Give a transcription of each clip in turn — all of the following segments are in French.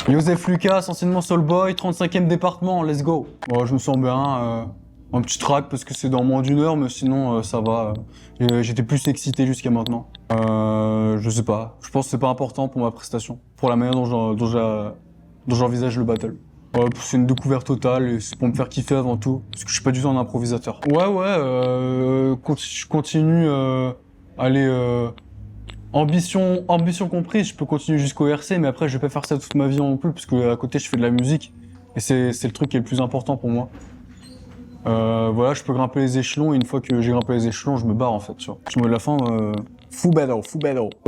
Joseph Lucas, anciennement Soulboy, 35e département, let's go. Bon, je me sens bien, un petit track parce que c'est dans moins d'une heure, mais sinon ça va. J'étais plus excité jusqu'à maintenant. Je sais pas, je pense que c'est pas important pour ma prestation, pour la manière dont j'envisage le battle. C'est une découverte totale et c'est pour me faire kiffer avant tout, parce que je suis pas du tout un improvisateur. Je continue, allez, ambition comprise, je peux continuer jusqu'au RC, mais après je vais pas faire ça toute ma vie non plus, parce que à côté je fais de la musique, et c'est le truc qui est le plus important pour moi. Voilà, je peux grimper les échelons, et une fois que j'ai grimpé les échelons, je me barre en fait, tu vois. Je me mets la fin, full battle.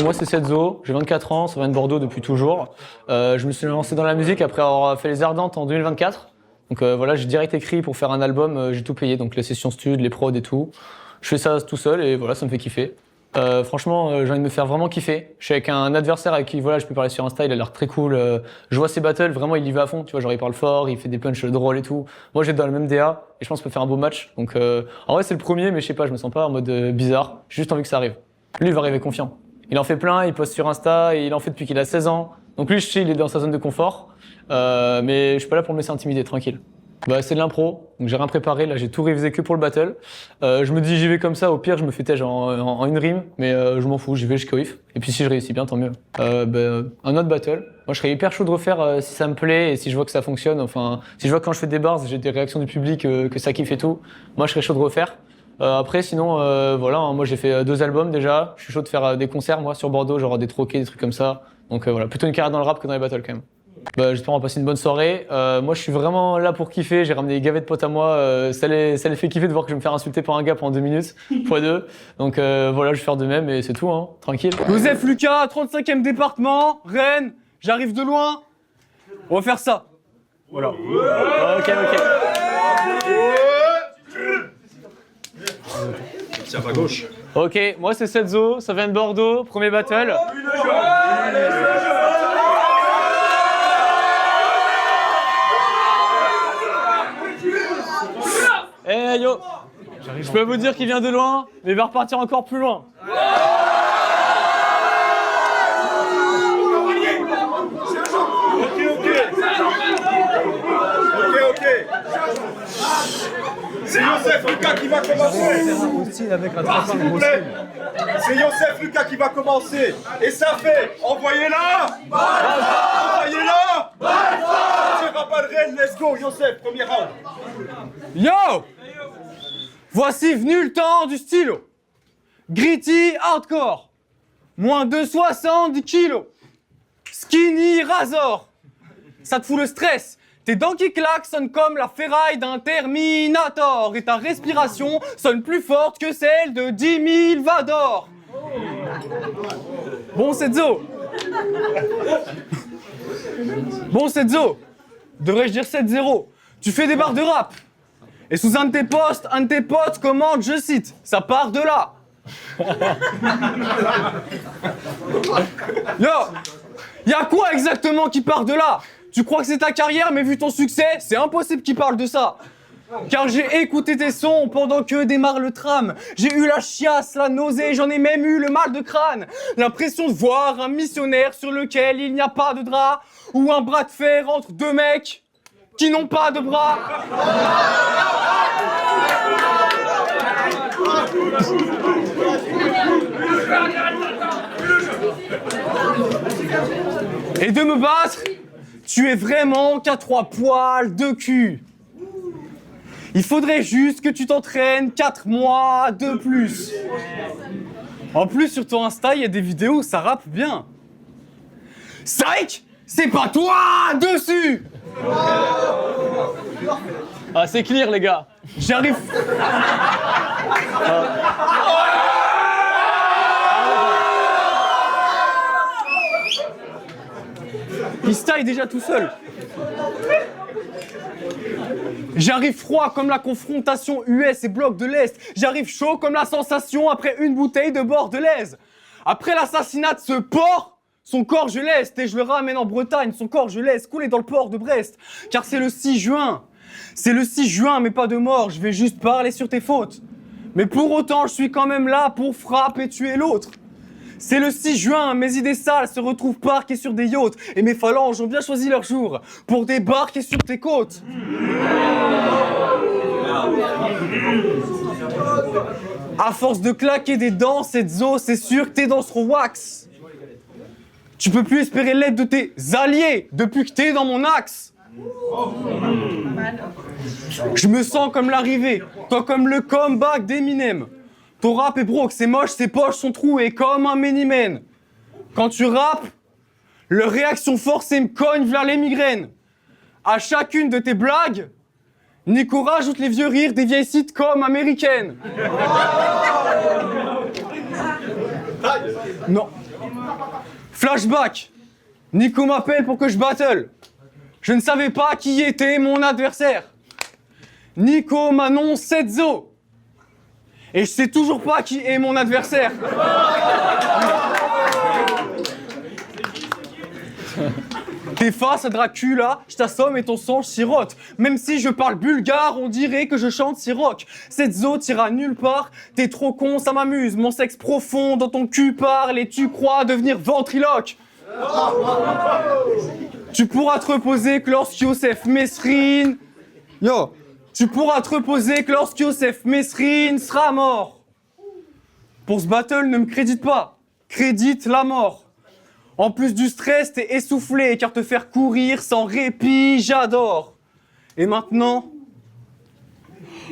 Moi c'est Setzo, j'ai 24 ans, ça vient de Bordeaux depuis toujours. Je me suis lancé dans la musique après avoir fait les Ardentes en 2024. Donc voilà, j'ai direct écrit pour faire un album, j'ai tout payé, donc les sessions stud, les prods et tout. Je fais ça tout seul et voilà, ça me fait kiffer. Franchement, j'ai envie de me faire vraiment kiffer. Je suis avec un adversaire avec qui voilà, je peux parler sur Insta, il a l'air très cool. Je vois ses battles, vraiment il y va à fond, tu vois, genre il parle fort, il fait des punchs drôles et tout. Moi j'ai dans le même DA et je pense qu'on peut faire un beau match. Donc en vrai c'est le premier, mais je sais pas, je me sens pas en mode bizarre. J'ai juste envie que ça arrive. Lui il va arriver confiant. Il en fait plein, il poste sur Insta et il en fait depuis qu'il a 16 ans. Donc lui je sais, il est dans sa zone de confort. Mais je suis pas là pour me laisser intimider, tranquille. Bah, c'est de l'impro, donc j'ai rien préparé, là j'ai tout révisé que pour le battle. Je me dis j'y vais comme ça, au pire je me fais tège en une rime, mais je m'en fous, j'y vais, je kiffe. Et puis si je réussis bien, tant mieux. Un autre battle, moi je serais hyper chaud de refaire si ça me plaît et si je vois que ça fonctionne, enfin si je vois que quand je fais des bars, j'ai des réactions du public, que ça kiffe et tout, moi je serais chaud de refaire. Après sinon voilà, hein, moi j'ai fait 2 albums déjà, je suis chaud de faire des concerts moi sur Bordeaux, genre des troquets, des trucs comme ça. Donc voilà, plutôt une carrière dans le rap que dans les battles quand même. J'espère on va passer une bonne soirée. Moi, je suis vraiment là pour kiffer. J'ai ramené des gavets de potes à moi. Ça les fait kiffer de voir que je vais me faire insulter par un gars pendant 2 minutes, x2. Donc voilà, je vais faire de même et c'est tout, hein. Tranquille. Joseph Lucas, 35e département, Rennes, j'arrive de loin. On va faire ça. Voilà. Ok. Tiens, à gauche. Ok, moi c'est Setzo, ça vient de Bordeaux, premier battle. Hey yo, je peux vous dire qu'il vient de loin, mais il va repartir encore plus loin. Ok. C'est Joseph Lucas qui va commencer. S'il vous plaît. C'est Joseph Lucas qui va commencer. Et ça fait, envoyez-la. C'est Rabat de Rennes, let's go, Joseph, premier round. Yo! Voici venu le temps du stylo. Gritty hardcore. Moins de 70 kilos. Skinny Razor. Ça te fout le stress. Tes dents qui claquent sonnent comme la ferraille d'un Terminator. Et ta respiration sonne plus forte que celle de 10 000 Vador. Bon Setzo. Devrais-je dire 7-0. Tu fais des barres de rap. Et sous un de tes posts, un de tes potes commente, je cite, ça part de là. Yo, y'a quoi exactement qui part de là? Tu crois que c'est ta carrière, mais vu ton succès, c'est impossible qu'il parle de ça. Car j'ai écouté tes sons pendant que démarre le tram. J'ai eu la chiasse, la nausée, j'en ai même eu le mal de crâne. L'impression de voir un missionnaire sur lequel il n'y a pas de drap, ou un bras de fer entre 2 mecs qui n'ont pas de bras. Et de me battre, tu es vraiment qu'à 3 poils de cul. Il faudrait juste que tu t'entraînes 4 mois de plus. En plus, sur ton Insta, il y a des vidéos où ça rappe bien. Psych, c'est pas toi dessus. Ah, c'est clear, les gars. J'arrive. Il se taille déjà tout seul. J'arrive froid comme la confrontation US et bloc de l'Est. J'arrive chaud comme la sensation après une bouteille de bordelaise. Après l'assassinat de ce porc, son corps je laisse et je le ramène en Bretagne. Son corps je laisse couler dans le port de Brest. Car c'est le 6 juin. C'est le 6 juin, mais pas de mort. Je vais juste parler sur tes fautes. Mais pour autant, je suis quand même là pour frapper et tuer l'autre. C'est le 6 juin, mes idées sales se retrouvent parquées sur des yachts et mes phalanges ont bien choisi leur jour pour débarquer sur tes côtes. À force de claquer des dents, cette zo, c'est sûr que tes dents seront wax. Tu peux plus espérer l'aide de tes alliés depuis que t'es dans mon axe. Je me sens comme l'arrivée, toi comme le comeback d'Eminem. Ton rap est broke, c'est moche, ses poches sont trouées comme un Miniman. Quand tu rappes, leur réaction forcée me cogne v'là les migraines. À chacune de tes blagues, Nico rajoute les vieux rires des vieilles sitcoms américaines. Non. Flashback. Nico m'appelle pour que je battle. Je ne savais pas qui était mon adversaire. Nico m'annonce cette zo. Et je sais toujours pas qui est mon adversaire. T'es face à Dracula, je t'assomme et ton sang sirote. Même si je parle bulgare, on dirait que je chante siroc. Cette zo t'ira nulle part, t'es trop con, ça m'amuse. Mon sexe profond dans ton cul parle et tu crois devenir ventriloque. Tu pourras te reposer que lorsque Youssef Mesrine... Yo, tu pourras te reposer que lorsque Youssef Mesrine sera mort. Pour ce battle, ne me crédite pas, crédite la mort. En plus du stress, t'es essoufflé, car te faire courir sans répit, j'adore. Et maintenant,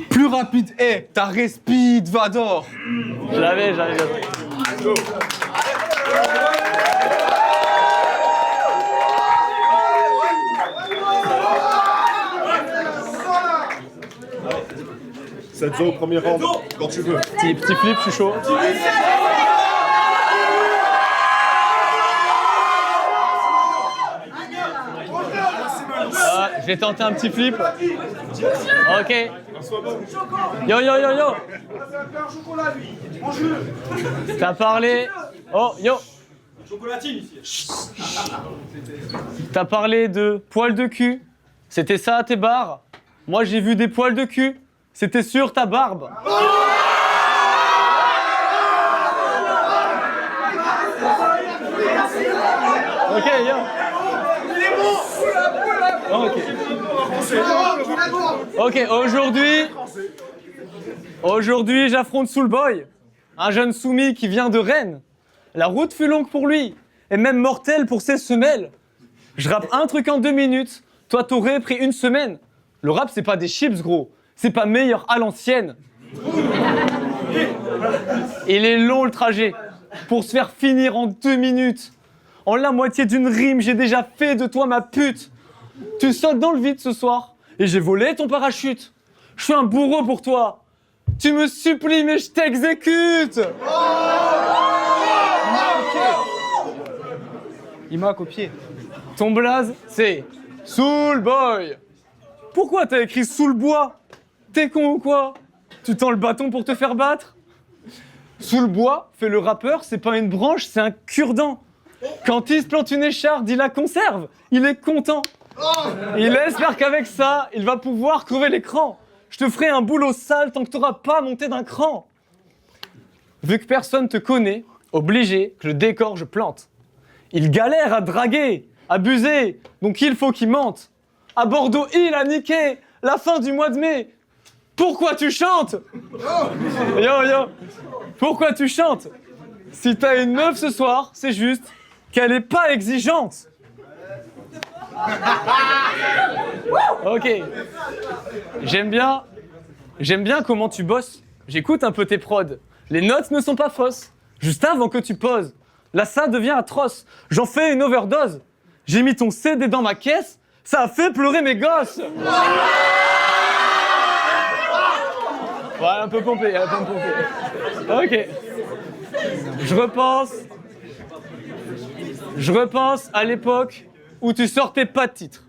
plus rapide est ta respide Vador. J'avais. Cette zone au premier round, quand tu veux. Petit flip, je suis chaud. Je vais tenter un petit flip. Ok. Yo. T'as parlé. Oh, yo. T'as parlé de poils de cul. C'était ça à tes bars. Moi j'ai vu des poils de cul. C'était sur ta barbe. Ok, yo. Ok, aujourd'hui j'affronte Soulboy, un jeune soumis qui vient de Rennes. La route fut longue pour lui, et même mortelle pour ses semelles. Je rappe un truc en 2 minutes, toi t'aurais pris 1 semaine. Le rap c'est pas des chips gros, c'est pas meilleur à l'ancienne. Il est long le trajet, pour se faire finir en 2 minutes. En la moitié d'une rime, j'ai déjà fait de toi ma pute. Tu sautes dans le vide ce soir, et j'ai volé ton parachute. Je suis un bourreau pour toi. Tu me supplies, mais je t'exécute. Il m'a copié. Ton blaze, c'est Soulboy. Pourquoi t'as écrit sous le bois? T'es con ou quoi? Tu tends le bâton pour te faire battre? Sous le bois, fait le rappeur, c'est pas une branche, c'est un cure-dent. Quand il se plante une écharde, il la conserve. Il est content. Il espère qu'avec ça, il va pouvoir crever l'écran. Je te ferai un boulot sale tant que t'auras pas monté d'un cran. Vu que personne te connaît, obligé que le décor je plante. Il galère à draguer, abuser, donc il faut qu'il mente. À Bordeaux, il a niqué la fin du mois de mai. Pourquoi tu chantes? Yo. Pourquoi tu chantes? Si t'as une meuf ce soir, c'est juste qu'elle est pas exigeante. Ok. J'aime bien comment tu bosses. J'écoute un peu tes prods. Les notes ne sont pas fausses. Juste avant que tu poses. Là, ça devient atroce. J'en fais une overdose. J'ai mis ton CD dans ma caisse. Ça a fait pleurer mes gosses. Ouais, un peu pompé. Ok. Je repense à l'époque où tu sortais pas de titre.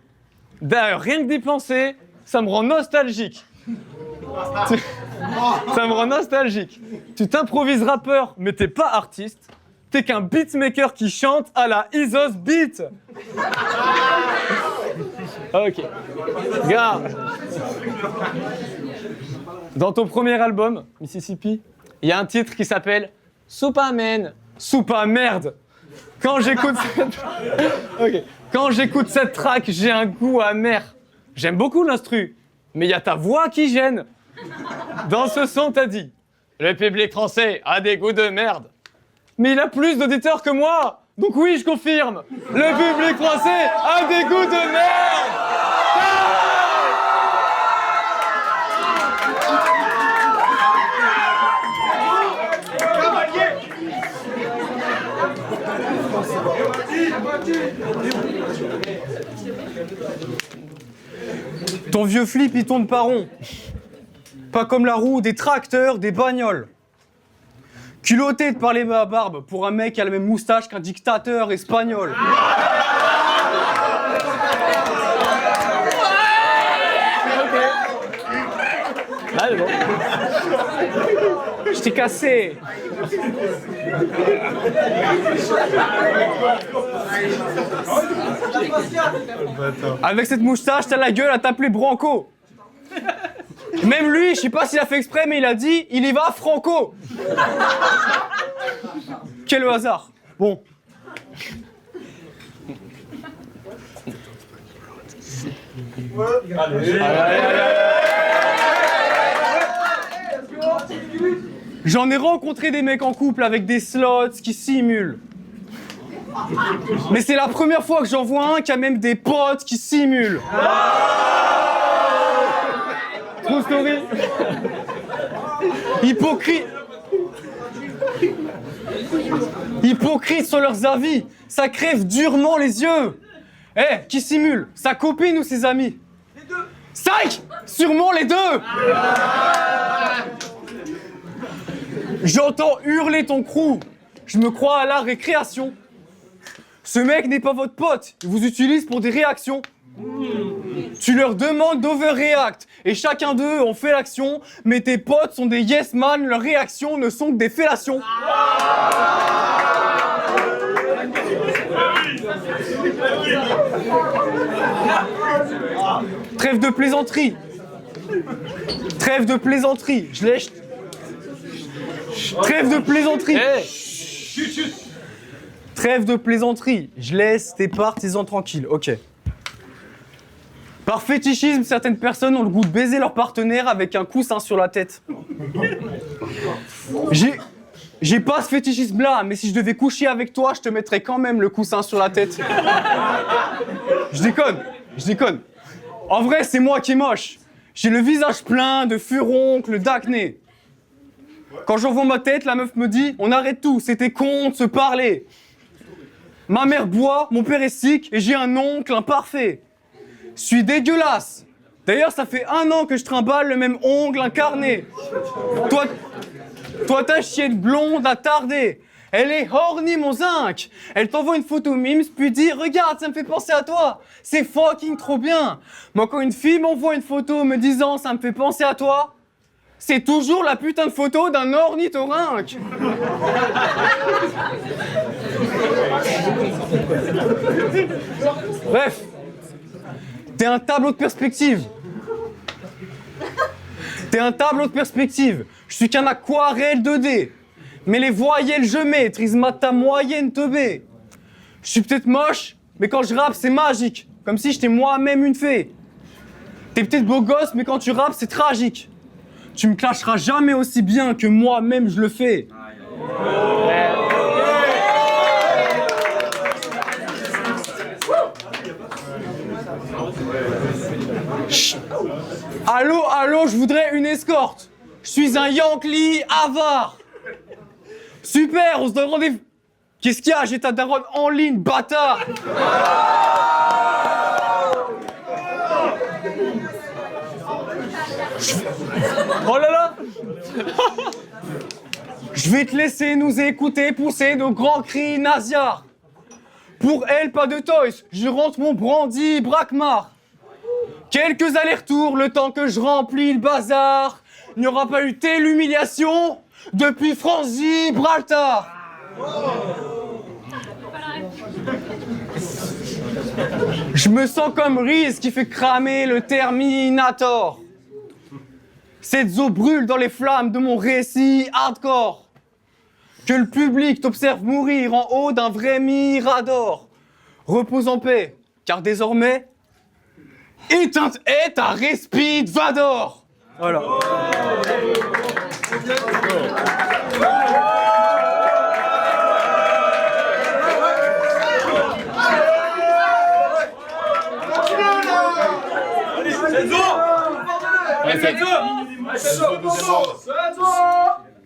D'ailleurs, rien que d'y penser, ça me rend nostalgique. Ça me rend nostalgique. Tu t'improvises rappeur, mais t'es pas artiste. T'es qu'un beatmaker qui chante à la Isos Beat. Ok. Regarde. Dans ton premier album, Mississippi, il y a un titre qui s'appelle Superman. Soupe à merde. Quand j'écoute Ok. Quand j'écoute cette track, j'ai un goût amer. J'aime beaucoup l'instru, mais il y a ta voix qui gêne. Dans ce son, t'as dit « Le public français a des goûts de merde ». Mais il a plus d'auditeurs que moi. Donc oui, je confirme. Le public français a des goûts de merde. Ton vieux flip, il tourne pas rond. Pas comme la roue des tracteurs, des bagnoles. Culotté de parler ma barbe pour un mec qui a la même moustache qu'un dictateur espagnol. Ah, c'est bon. Je t'ai cassé. Avec cette moustache, t'as la gueule à t'appeler Branco. Même lui, je sais pas s'il a fait exprès, mais il a dit il y va Franco. Quel hasard. Bon. J'en ai rencontré des mecs en couple avec des slots qui simulent. Mais c'est la première fois que j'en vois un qui a même des potes qui simulent. True story. Hypocrite. Hypocrite sur leurs avis. Ça crève durement les yeux. Eh, qui simule? Sa copine ou ses amis? Les deux. 5! Sûrement les deux. J'entends hurler ton crew. Je me crois à la récréation. Ce mec n'est pas votre pote. Il vous utilise pour des réactions. Tu leur demandes d'overreact et chacun d'eux en fait l'action, mais tes potes sont des yes man, leurs réactions ne sont que des fellations. Trêve de plaisanterie. Trêve de plaisanterie. Je lèche. Trêve de plaisanterie. Trêve de plaisanterie. Je laisse tes partisans tranquilles. Ok. Par fétichisme, certaines personnes ont le goût de baiser leur partenaire avec un coussin sur la tête. J'ai pas ce fétichisme-là, mais si je devais coucher avec toi, je te mettrais quand même le coussin sur la tête. Je déconne. En vrai, c'est moi qui est moche. J'ai le visage plein de furoncles, d'acné. Quand j'envoie ma tête, la meuf me dit « On arrête tout, c'était con de se parler ». Ma mère boit, mon père est sick et j'ai un oncle imparfait. Je suis dégueulasse. D'ailleurs, ça fait 1 an que je trimballe le même ongle incarné. Toi ta chienne blonde attardée. Elle est horny, mon zinc. Elle t'envoie une photo mimes, puis dit « Regarde, ça me fait penser à toi. C'est fucking trop bien. » Moi, quand une fille m'envoie une photo me disant « Ça me fait penser à toi », c'est toujours la putain de photo d'un ornithorynque. Bref. T'es un tableau de perspective. Je suis qu'un aquarelle 2D. Mais les voyelles je maîtrise ta moyenne teubée. Je suis peut-être moche, mais quand je rappe c'est magique. Comme si j'étais moi-même une fée. T'es peut-être beau gosse, mais quand tu rappes c'est tragique. Tu me clasheras jamais aussi bien que moi-même je le fais. Chut. Allô, je voudrais une escorte. Je suis un Yankee avare. Super, on se donne rendez-vous. Qu'est-ce qu'il y a? J'ai ta daronne en ligne, bâtard. Oh là là. Je vais te laisser nous écouter pousser nos grands cris naziards. Pour elle, pas de toys, je rentre mon brandy braquemar. Quelques allers-retours, le temps que je remplis le bazar. Il n'y aura pas eu telle humiliation depuis Franzi Gibraltar. Je me sens comme Reese qui fait cramer le Terminator. Cette eau brûle dans les flammes de mon récit hardcore. Que le public t'observe mourir en haut d'un vrai mirador. Repose en paix, car désormais, éteinte est ta respite Vador. Voilà.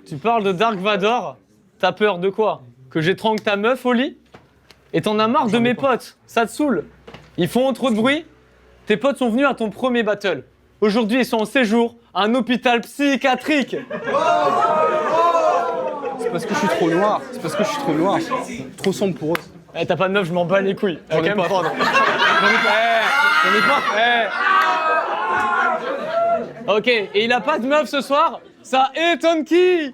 Tu parles de Dark Vador, t'as peur de quoi? Que j'étrangle ta meuf au lit? Et t'en as marre de mes potes, ça te saoule? Ils font trop de bruit? Tes potes sont venus à ton premier battle. Aujourd'hui, ils sont en séjour à un hôpital psychiatrique. C'est parce que je suis trop noir. C'est parce que je suis trop noir. Trop sombre pour eux. Eh, t'as pas de meuf, je m'en bats les couilles. J'en ai J'en ai pas. pas. J'en ai pas. Ok, et il a pas de meuf ce soir? Ça étonne qui? Ouais,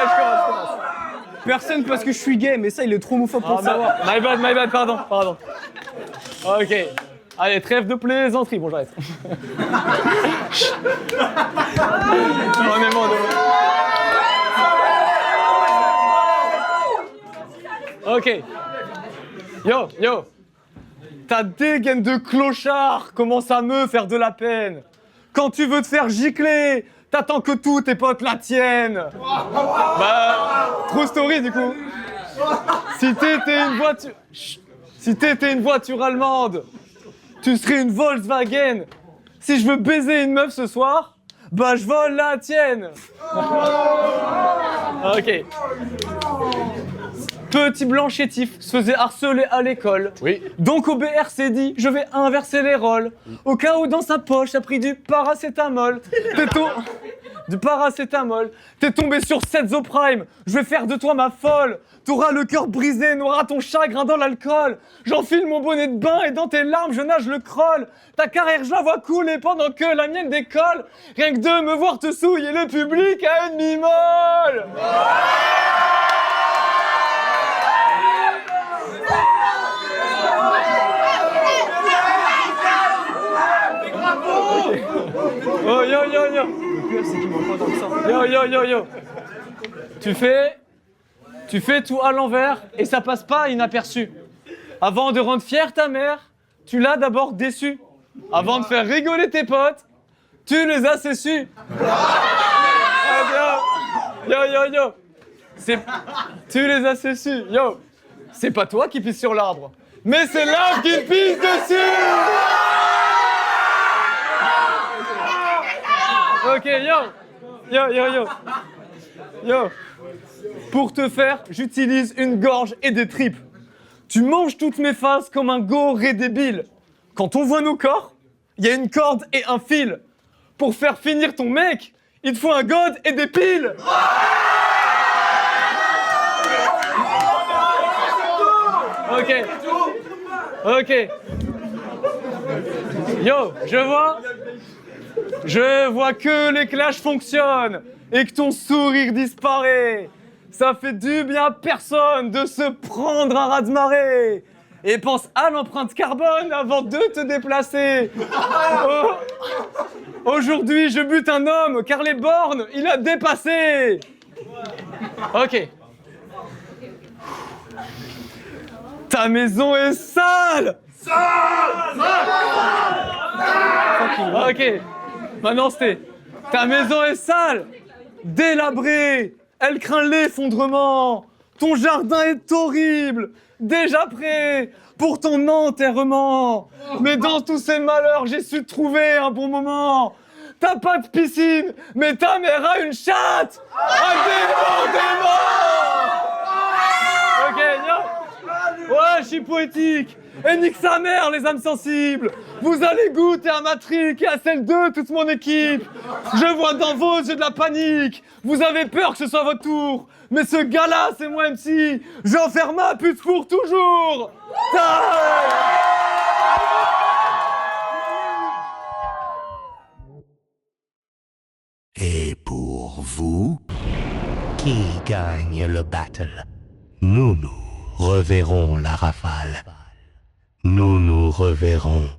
je commence. Personne parce que je suis gay, mais ça, il est trop homophobe pour le savoir. My bad, pardon. Ok. Allez, trêve de plaisanterie. Bon, j'arrête. On est bon. Ok. Yo. Ta dégaine de clochard commence à me faire de la peine. Quand tu veux te faire gicler, t'attends que tous tes potes la tiennent. Bah, true story du coup. Si t'étais une voiture allemande, tu serais une Volkswagen. Si je veux baiser une meuf ce soir, bah je vole la tienne. Ok. Petit blanc chétif se faisait harceler à l'école. Oui. Donc au BR s'est dit, je vais inverser les rôles. Au cas où dans sa poche a pris du paracétamol. Du paracétamol. T'es tombé sur Setzo Prime. Je vais faire de toi ma folle. T'auras le cœur brisé, noiera ton chagrin dans l'alcool. J'enfile mon bonnet de bain et dans tes larmes je nage le crawl. Ta carrière je la vois couler pendant que la mienne décolle. Rien que de me voir te souiller, le public a une mi-molle. Oh yo. Le pire, c'est qu'ils m'ont pas dans le sang. Yo. Tu fais tout à l'envers et ça passe pas inaperçu. Avant de rendre fière ta mère, tu l'as d'abord déçue. Avant de faire rigoler tes potes, tu les as séchus. Yo. Tu les as séchus. Yo. C'est pas toi qui pisse sur l'arbre, mais c'est l'arbre qui pisse dessus. Ok, yo. Pour te faire, j'utilise une gorge et des tripes. Tu manges toutes mes faces comme un goré débile. Quand on voit nos corps, il y a une corde et un fil. Pour faire finir ton mec, il te faut un god et des piles. Ok. Yo, je vois que les clashs fonctionnent et que ton sourire disparaît. Ça fait du bien à personne de se prendre un raz-de-marée. Et pense à l'empreinte carbone avant de te déplacer. Aujourd'hui, je bute un homme car les bornes, il a dépassé. Ok. Ta maison est sale. Ok. Maintenant, c'était. Ta maison est sale, délabrée, elle craint l'effondrement. Ton jardin est horrible, déjà prêt pour ton enterrement. Mais dans tous ces malheurs, j'ai su trouver un bon moment. T'as pas de piscine, mais ta mère a une chatte. Un débordement. Ok, yo. Ouais, je suis poétique. Et nique sa mère, les âmes sensibles. Vous allez goûter à ma trique et à celle de toute mon équipe. Je vois dans vos yeux de la panique. Vous avez peur que ce soit votre tour. Mais ce gars-là, c'est moi MC. Je vais en faire ma pute pour toujours. Et pour vous, qui gagne le battle? Nous reverrons la rafale. Nous reverrons